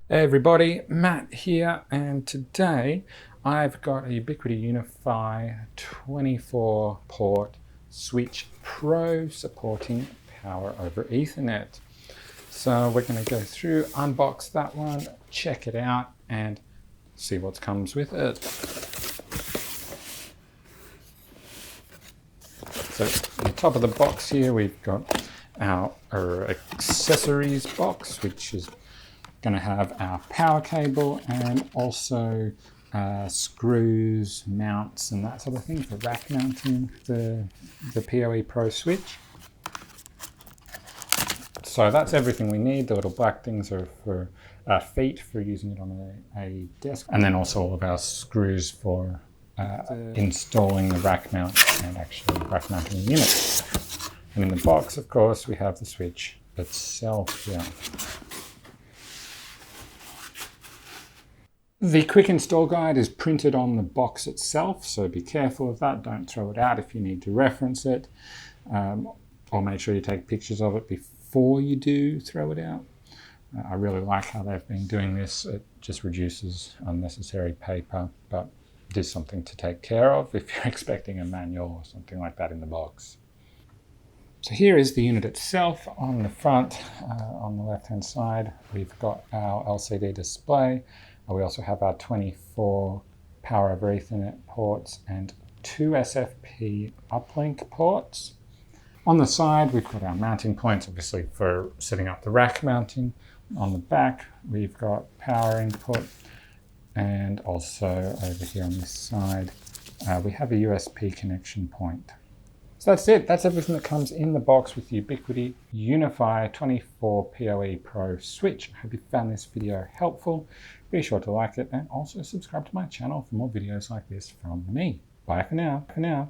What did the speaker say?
Hey everybody, Matt here, and today I've got a Ubiquiti UniFi 24-port Switch Pro supporting power over Ethernet. So we're going to go through, unbox that one, check it out, and see what comes with it. So on the top of the box here, we've got our accessories box, which is going to have our power cable and also screws, mounts, and that sort of thing for rack mounting the PoE Pro Switch. So that's everything we need. The little black things are for feet for using it on a desk, and then also all of our screws for installing the rack mount and actually rack mounting the unit. And in the box, of course, we have the switch itself here. The quick install guide is printed on the box itself, so be careful of that. Don't throw it out if you need to reference it, or make sure you take pictures of it before you do throw it out. I really like how they've been doing this. It just reduces unnecessary paper, but it is something to take care of if you're expecting a manual or something like that in the box. So here is the unit itself. On the front, on the left-hand side, we've got our LCD display. We also have our 24 power over Ethernet ports and 2 SFP uplink ports. On the side, we've got our mounting points, obviously for setting up the rack mounting. On the back, we've got power input, and also over here on this side, we have a USB connection point. So that's it. That's everything that comes in the box with the Ubiquiti UniFi 24-POE Pro Switch. I hope you found this video helpful. Be sure to like it and also subscribe to my channel for more videos like this from me. Bye for now.